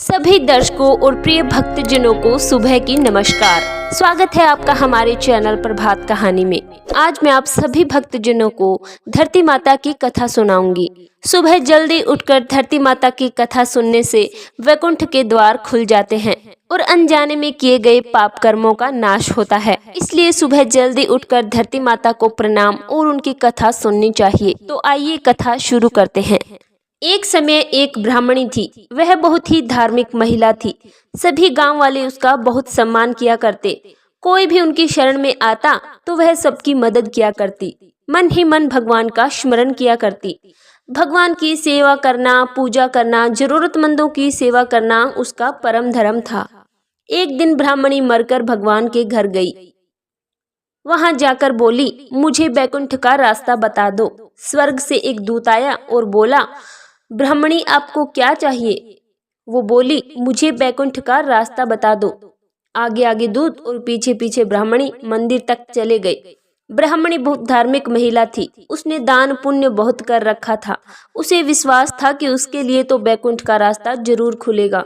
सभी दर्शकों और प्रिय भक्तजनों को सुबह की नमस्कार। स्वागत है आपका हमारे चैनल प्रभात कहानी में। आज मैं आप सभी भक्तजनों को धरती माता की कथा सुनाऊंगी। सुबह जल्दी उठकर धरती माता की कथा सुनने से वैकुंठ के द्वार खुल जाते हैं और अनजाने में किए गए पाप कर्मों का नाश होता है। इसलिए सुबह जल्दी उठकर धरती माता को प्रणाम और उनकी कथा सुननी चाहिए। तो आइए कथा शुरू करते हैं। एक समय एक ब्राह्मणी थी। वह बहुत ही धार्मिक महिला थी। सभी गांव वाले उसका बहुत सम्मान किया करते। कोई भी उनकी शरण में आता तो वह सबकी मदद किया करती। मन ही मन भगवान का स्मरण किया करती। भगवान की सेवा करना, पूजा करना, जरूरतमंदों की सेवा करना उसका परम धर्म था। एक दिन ब्राह्मणी मरकर भगवान के घर गई। वहां जाकर बोली, मुझे बैकुंठ का रास्ता बता दो। स्वर्ग से एक दूत आया और बोला, ब्राह्मणी आपको क्या चाहिए? वो बोली, मुझे बैकुंठ का रास्ता बता दो। आगे आगे दूत और पीछे पीछे ब्राह्मणी मंदिर तक चले गए। ब्राह्मणी बहुत धार्मिक महिला थी। उसने दान पुण्य बहुत कर रखा था। उसे विश्वास था कि उसके लिए तो बैकुंठ का रास्ता जरूर खुलेगा।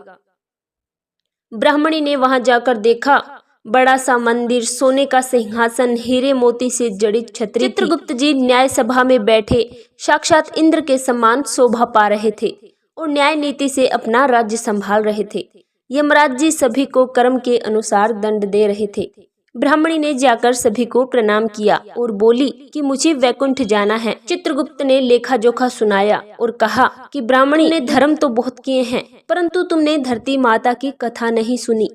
ब्राह्मणी ने वहां जाकर देखा, बड़ा सा मंदिर, सोने का सिंहासन, हीरे मोती से जड़ित छतरी। चित्रगुप्त जी न्याय सभा में बैठे साक्षात इंद्र के समान शोभा पा रहे थे और न्याय नीति से अपना राज्य संभाल रहे थे। यमराज जी सभी को कर्म के अनुसार दंड दे रहे थे। ब्राह्मणी ने जाकर सभी को प्रणाम किया और बोली कि मुझे वैकुंठ जाना है। चित्रगुप्त ने लेखा जोखा सुनाया और कहा कि ब्राह्मणी ने धर्म तो बहुत किए हैं, परंतु तुमने धरती माता की कथा नहीं सुनी,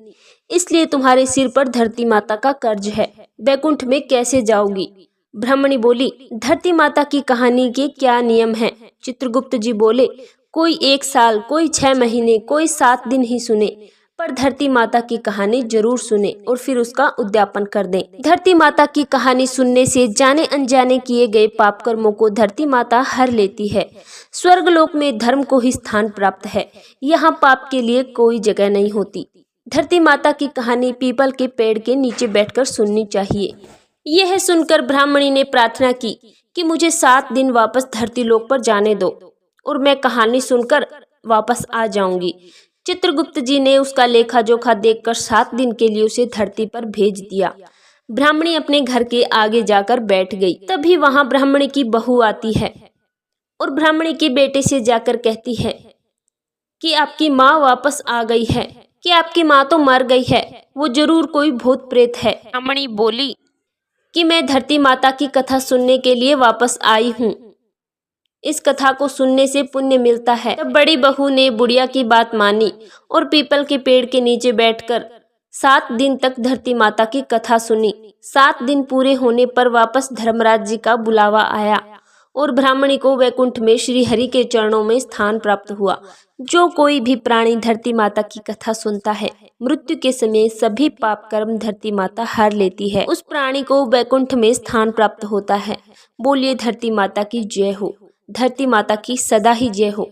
इसलिए तुम्हारे सिर पर धरती माता का कर्ज है। वैकुंठ में कैसे जाओगी? ब्राह्मणी बोली, धरती माता की कहानी के क्या नियम हैं? चित्रगुप्त जी बोले, कोई 1 साल, कोई 6 महीने, कोई 7 दिन ही सुने, पर धरती माता की कहानी जरूर सुने और फिर उसका उद्यापन कर दें। धरती माता की कहानी सुनने से जाने अनजाने किए गए पाप कर्मों को धरती माता हर लेती है। स्वर्गलोक में धर्म को ही स्थान प्राप्त है। यहाँ पाप के लिए कोई जगह नहीं होती। धरती माता की कहानी पीपल के पेड़ के नीचे बैठकर सुननी चाहिए। यह सुनकर ब्राह्मणी ने प्रार्थना की कि मुझे 7 दिन वापस धरती लोक पर जाने दो और मैं कहानी सुनकर वापस आ जाऊंगी। चित्रगुप्त जी ने उसका लेखा जोखा देखकर 7 दिन के लिए उसे धरती पर भेज दिया। ब्राह्मणी अपने घर के आगे जाकर बैठ गई। तभी वहां ब्राह्मणी की बहू आती है और ब्राह्मणी के बेटे से जाकर कहती है कि आपकी माँ वापस आ गई है, कि आपकी माँ तो मर गई है, वो जरूर कोई भूत प्रेत है। ब्राह्मणी बोली कि मैं धरती माता की कथा सुनने के लिए वापस आई हूँ। इस कथा को सुनने से पुण्य मिलता है। तब बड़ी बहू ने बुढ़िया की बात मानी और पीपल के पेड़ के नीचे बैठकर 7 दिन तक धरती माता की कथा सुनी। 7 दिन पूरे होने पर वापस धर्मराज जी का बुलावा आया और ब्राह्मणी को वैकुंठ में श्री हरि के चरणों में स्थान प्राप्त हुआ। जो कोई भी प्राणी धरती माता की कथा सुनता है, मृत्यु के समय सभी पाप कर्म धरती माता हर लेती है। उस प्राणी को वैकुंठ में स्थान प्राप्त होता है। बोलिए धरती माता की जय हो। धरती माता की सदा ही जय हो।